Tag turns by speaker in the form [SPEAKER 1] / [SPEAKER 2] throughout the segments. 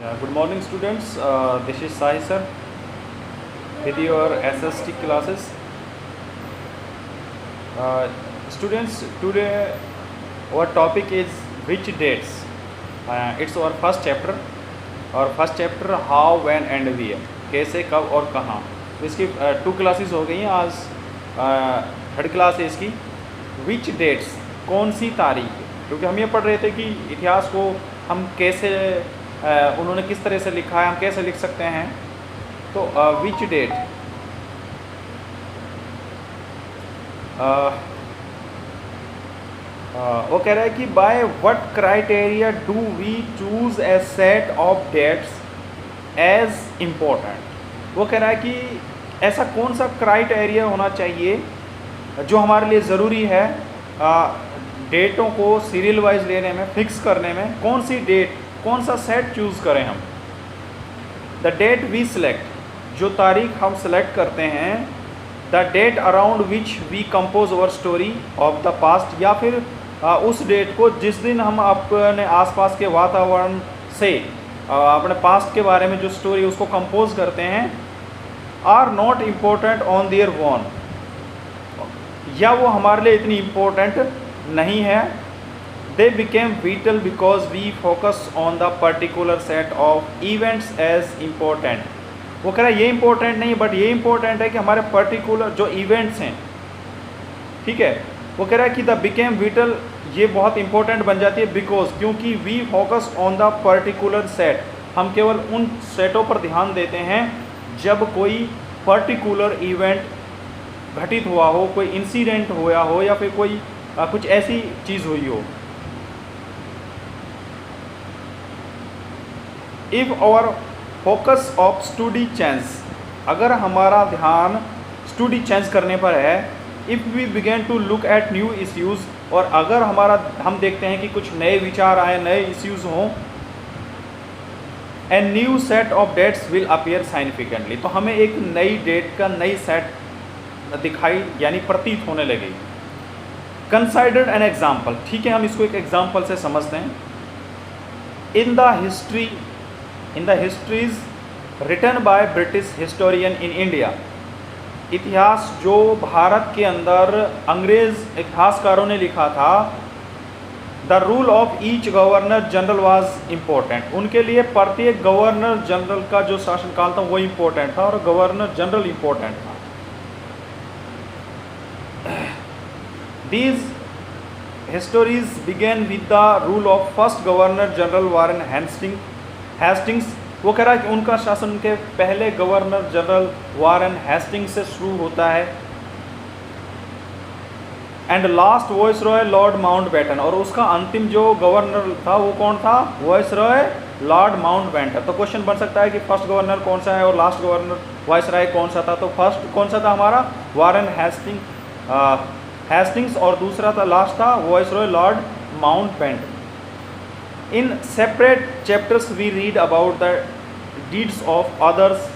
[SPEAKER 1] Good morning, students. This is Sai sir with your SST classes. Students, today our topic is which dates. It's our first chapter. और first chapter how, when and where, कैसे, कब और कहाँ. तो इसकी 2 classes हो गई हैं. आज थर्ड क्लास है इसकी. विच डेट्स, कौन सी तारीख. क्योंकि हम ये पढ़ रहे थे कि इतिहास को हम कैसे उन्होंने किस तरह से लिखा है, हम कैसे लिख सकते हैं. तो विच डेट, वो कह रहा है कि by what criteria do we choose a set of dates as important. वो कह रहा है कि ऐसा कौन सा क्राइटेरिया होना चाहिए जो हमारे लिए ज़रूरी है डेटों को सीरियल वाइज लेने में, फिक्स करने में. कौन सी डेट, कौन सा सेट चूज़ करें हम. द डेट वी सिलेक्ट, जो तारीख हम सेलेक्ट करते हैं. The date around which we compose our story of the past, या फिर उस डेट को जिस दिन हम अपने आसपास के वातावरण से अपने पास्ट के बारे में जो स्टोरी उसको कंपोज करते हैं. Are not important on their own, या वो हमारे लिए इतनी इम्पोर्टेंट नहीं है. They became vital because we focus on the particular set of events as important. वो कह रहा है ये इम्पोर्टेंट नहीं, बट ये इम्पोर्टेंट है कि हमारे पर्टिकुलर जो इवेंट्स हैं, ठीक है. वो कह रहा है कि द बिकेम विटल, ये बहुत इंपॉर्टेंट बन जाती है बिकॉज, क्योंकि we focus on the particular set, हम केवल उन सेटों पर ध्यान देते हैं जब कोई पर्टिकुलर इवेंट घटित हुआ हो, कोई इंसिडेंट हुआ हो, या फिर कोई कुछ ऐसी चीज़ हुई हो. If our focus of study change, अगर हमारा ध्यान स्टडी चेंज करने पर है. If we begin to look at new issues, और अगर हम देखते हैं कि कुछ नए विचार आए, नए इश्यूज़ हों. And new set of dates will appear significantly, तो हमें एक नई डेट का नई सेट दिखाई यानी प्रतीत होने लगी. कंसाइडर्ड एन एग्जाम्पल, ठीक है, हम इसको एक एग्जाम्पल से समझते हैं. In the histories written by British historian in India, इतिहास जो भारत के अंदर अंग्रेज़ इतिहासकारों ने लिखा था. The rule of each governor general was important, उनके लिए प्रत्येक गवर्नर जनरल का जो शासनकाल था वो इम्पोर्टेंट था, और गवर्नर जनरल इम्पोर्टेंट था. These histories began with the rule of first governor general Warren Hastings. वो कह रहा है कि उनका शासन के पहले गवर्नर जनरल वारेन हेस्टिंग्स से शुरू होता है. And last viceroy Lord Mountbatten, और उसका अंतिम जो गवर्नर था वो कौन था, वॉइसरॉय लॉर्ड माउंटबेटन. तो क्वेश्चन बन सकता है कि फर्स्ट गवर्नर कौन सा है और लास्ट गवर्नर वॉइसरॉय कौन सा था. तो फर्स्ट कौन सा था हमारा, वारेन हेस्टिंग्स, और दूसरा था, लास्ट था, viceroy Lord Mountbatten. In separate chapters we read about the deeds of others: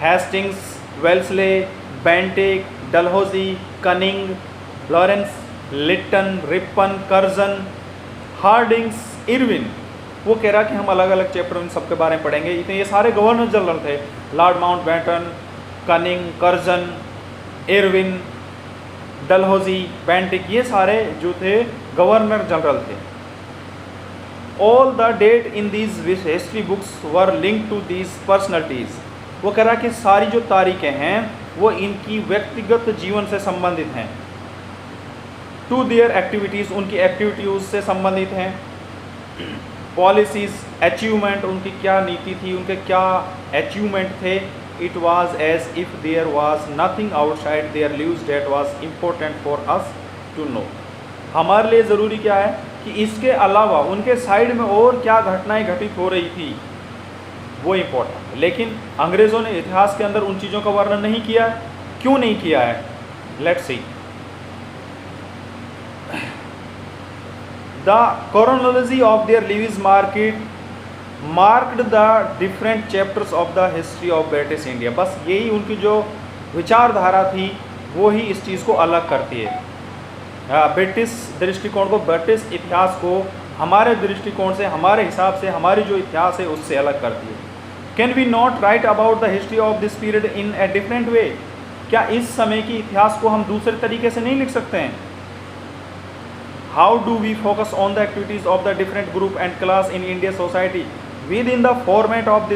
[SPEAKER 1] Hastings, Wellesley, Bentinck, Dalhousie, Canning, Lawrence, Lytton, Ripon, Curzon, Harding, Irwin. वो कह रहा कि हम अलग अलग चैप्टर इन सब के बारे में पढ़ेंगे. इतने ये सारे गवर्नर जनरल थे, Lord Mountbatten, cunning, Curzon, Irwin, Dalhousie, Bentinck, ये सारे जो थे गवर्नर जनरल थे. All the date in these history books were linked to these personalities. वो कह रहा है कि सारी जो तारीखें हैं वो इनकी व्यक्तिगत जीवन से संबंधित हैं. To their activities, उनकी एक्टिविटीज़ से संबंधित हैं. Policies, achievement, उनकी क्या नीति थी, उनके क्या अचीवमेंट थे. It was as if there was nothing outside their lives that was important for us to know. हमारे लिए ज़रूरी क्या है कि इसके अलावा उनके साइड में और क्या घटनाएं घटित हो रही थी वो इम्पोर्टेंट है. लेकिन अंग्रेज़ों ने इतिहास के अंदर उन चीज़ों का वर्णन नहीं किया. क्यों नहीं किया है, let's see. The chronology of their lives marked the different chapters of the history of British India. बस यही उनकी जो विचारधारा थी वो ही इस चीज़ को अलग करती है. ब्रिटिश दृष्टिकोण को, ब्रिटिश इतिहास को हमारे दृष्टिकोण से, हमारे हिसाब से, हमारी जो इतिहास है उससे अलग करती है। Can we not write about the history of this period in a different way? क्या इस समय की इतिहास को हम दूसरे तरीके से नहीं लिख सकते हैं? How do we focus on the activities of the different group and class in Indian society within the format of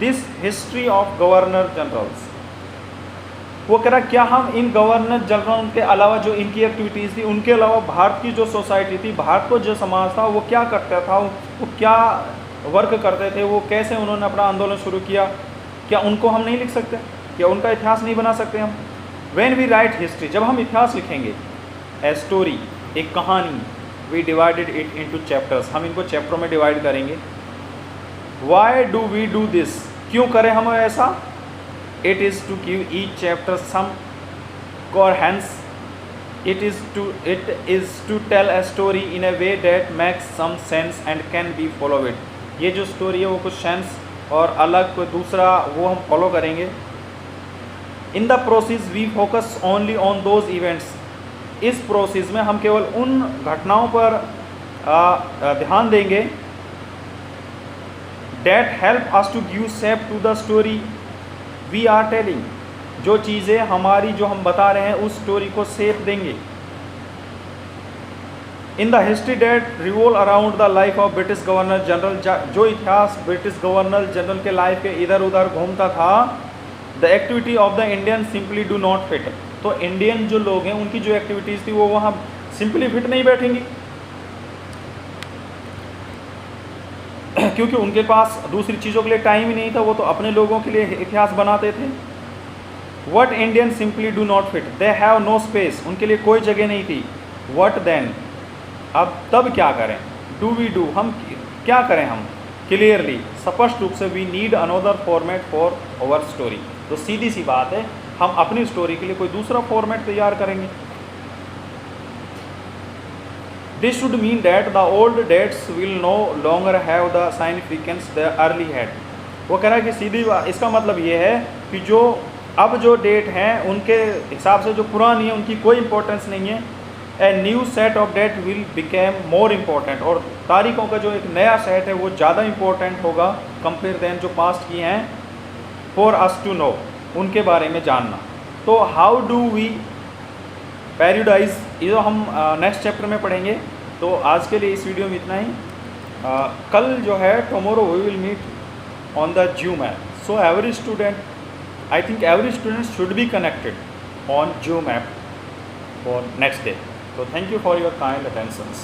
[SPEAKER 1] this history of governor generals? वो कह रहा क्या हम इन गवर्नर जनरल के अलावा जो इनकी एक्टिविटीज़ थी, उनके अलावा भारत की जो सोसाइटी थी, भारत को जो समाज था, वो क्या करता था, वो क्या वर्क करते थे, वो कैसे उन्होंने अपना आंदोलन शुरू किया, क्या उनको हम नहीं लिख सकते? क्या उनका इतिहास नहीं बना सकते हम? व्हेन वी राइट हिस्ट्री, जब हम इतिहास लिखेंगे, ए स्टोरी, एक कहानी, we divided it into chapters, हम इनको चैप्टरों में डिवाइड करेंगे। Why do we do this? क्यों करें हम ऐसा? It is to give each chapter some coherence. It is to tell a story in a way that makes some sense and can be followed. ये जो story है वो कुछ sense और अलग कोई दूसरा वो हम फॉलो करेंगे। In the process we focus only on those events. इस प्रोसेस में हम केवल उन घटनाओं पर ध्यान देंगे that help us to give shape to the story we are telling. जो चीज़ें हमारी जो हम बता रहे हैं उस स्टोरी को शेप देंगे। In the history that revolve around the life of British governor general, जो इतिहास ब्रिटिश गवर्नर जनरल के लाइफ के इधर उधर घूमता था, the activity of the Indian simply do not fit. तो इंडियन जो लोग हैं उनकी जो एक्टिविटीज़ थी वो वहाँ सिंपली फिट नहीं बैठेंगी, क्योंकि उनके पास दूसरी चीज़ों के लिए टाइम ही नहीं था, वो तो अपने लोगों के लिए इतिहास बनाते थे। What Indian simply do not fit, they have no space, उनके लिए कोई जगह नहीं थी। वट देन, अब तब क्या करें? डू वी डू, हम क्या करें? हम क्लियरली स्पष्ट रूप से we need another format for our story. तो सीधी सी बात है, हम अपनी स्टोरी के लिए कोई दूसरा फॉर्मेट तैयार करेंगे। This should mean that the old dates will no longer have the significance the early had. वो कह रहा है कि सीधी बात, इसका मतलब ये है कि जो अब जो डेट हैं उनके हिसाब से जो पुरानी है उनकी कोई इंपॉर्टेंस नहीं है। A new set of date will became more important, और तारीखों का जो एक नया सेट है वो ज़्यादा इम्पोर्टेंट होगा कंपेयर देन जो पास्ट की हैं, फॉर अस टू नो, उनके बारे में जानना। तो हाउ डू वी पैराडाइज, ये जो हम नेक्स्ट चैप्टर में पढ़ेंगे। तो आज के लिए इस वीडियो में इतना ही। कल जो है tomorrow we will meet on the Zoom app. So every student, I think every student should be connected on Zoom app for next day. So thank you for your kind attentions.